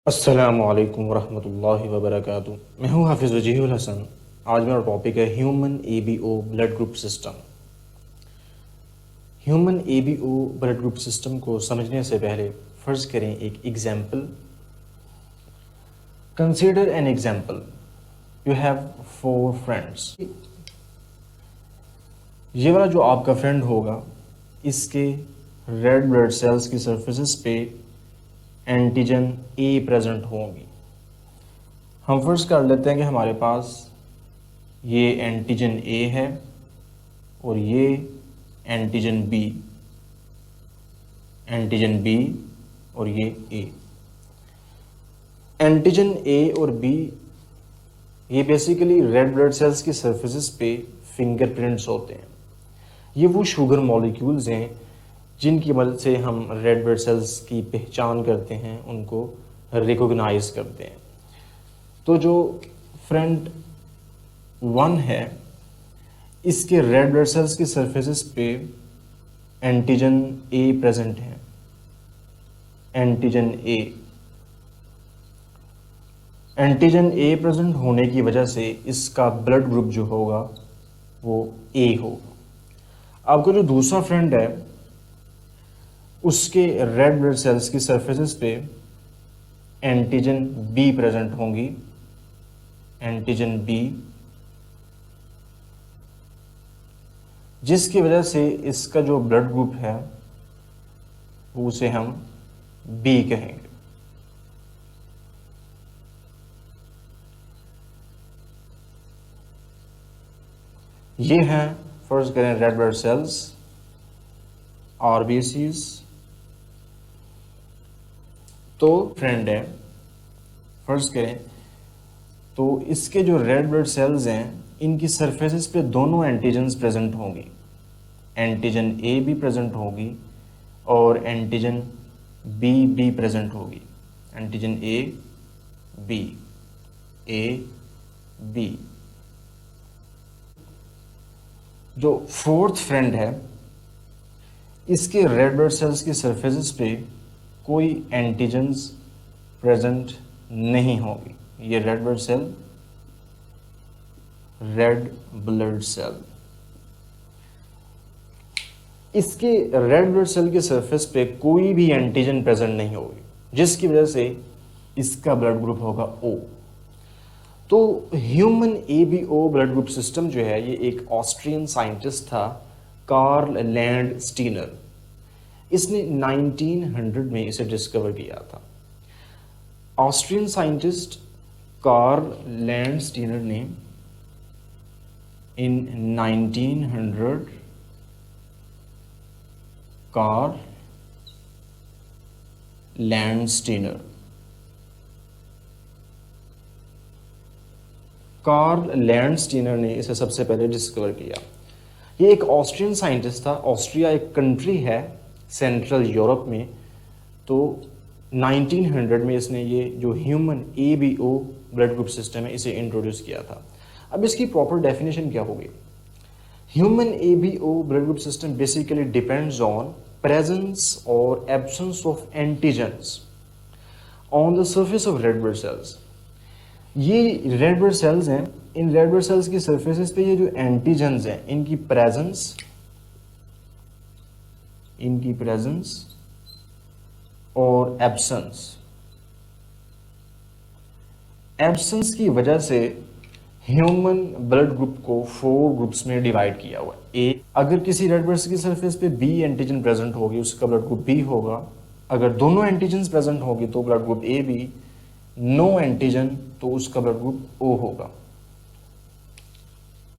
अस्सलामुअलैकुम वरहमतुल्लाहि वबरकातुहू। मैं हूँ हाफिज़ वजीहुल हसन। आज मेरा टॉपिक है human ABO blood group system. Human ABO blood group system को समझने से पहले फ़र्ज़ करें एक example. Consider an example, you have 4 friends. ये वाला जो आपका फ्रेंड होगा, इसके रेड ब्लड सेल्स की सरफेसेस पे एंटीजन ए प्रेजेंट होंगी। हम फर्ज कर लेते हैं कि हमारे पास ये एंटीजन ए है और ये एंटीजन बी, एंटीजन बी और ये ए। एंटीजन ए और बी ये बेसिकली रेड ब्लड सेल्स की सरफेसेस पे फिंगरप्रिंट्स होते हैं। ये वो शुगर मॉलिक्यूल्स हैं जिनकी मदद से हम रेड ब्लड सेल्स की पहचान करते हैं, उनको रिकॉग्नाइज करते हैं। तो जो फ्रेंड 1 है, इसके रेड ब्लड सेल्स की सरफेसेस पे एंटीजन ए प्रेजेंट है, एंटीजन ए। एंटीजन ए प्रेजेंट होने की वजह से इसका ब्लड ग्रुप जो होगा वो ए होगा। आपका जो दूसरा फ्रेंड है, उसके रेड ब्लड सेल्स की सरफेसेस पे एंटीजन बी प्रेजेंट होंगी, एंटीजन बी, जिसकी वजह से इसका जो ब्लड ग्रुप है वो उसे हम बी कहेंगे। ये हैं फर्ज करें रेड ब्लड सेल्स, आरबीसीज। तो फ्रेंड है, फर्ज करें तो इसके जो रेड ब्लड सेल्स हैं, इनकी सरफेसेस पे दोनों एंटीजन्स प्रेजेंट होंगी। एंटीजन ए भी प्रेजेंट होगी और एंटीजन बी भी प्रेजेंट होगी। Antigen A B, A B. जो फोर्थ फ्रेंड है, इसके रेड ब्लड सेल्स की सरफेसेस पे कोई एंटीजन्स प्रेजेंट नहीं होगी। ये red blood cell, red blood cell, इसके रेड ब्लड सेल के सरफेस पे कोई भी एंटीजन प्रेजेंट नहीं होगी, जिसकी वजह से इसका ब्लड ग्रुप होगा ओ। तो human ABO blood group system जो है, ये एक ऑस्ट्रियन साइंटिस्ट था, कार्ल लैंडस्टीनर। इसने 1900 में इसे डिस्कवर किया था। ऑस्ट्रियन साइंटिस्ट कार्ल लैंडस्टीनर ने इन 1900 कार्ल लैंडस्टीनर, कार्ल लैंडस्टीनर ने इसे सबसे पहले डिस्कवर किया। ये एक ऑस्ट्रियन साइंटिस्ट था। ऑस्ट्रिया एक कंट्री है सेंट्रल यूरोप में। तो 1900 में इसने ये जो human ABO blood group system है, इसे इंट्रोड्यूस किया था। अब इसकी प्रॉपर डेफिनेशन क्या होगी? Human ABO blood group system basically depends on presence और absence of antigens on the surface of red blood cells. ये रेड ब्लड सेल्स हैं, इन रेड ब्लड सेल्स की सरफेसेस पे ये जो एंटीजन्स हैं, इनकी प्रेजेंस और एब्सेंस की वजह से ह्यूमन ब्लड ग्रुप को 4 ग्रुप्स में डिवाइड किया हुआ है। ए, अगर किसी रेड ब्लड की सरफेस पे बी एंटीजन प्रेजेंट होगी, उसका ब्लड ग्रुप बी होगा। अगर दोनों एंटीजन्स प्रेजेंट होगी तो blood group A B, no antigen तो उसका ब्लड ग्रुप ओ होगा।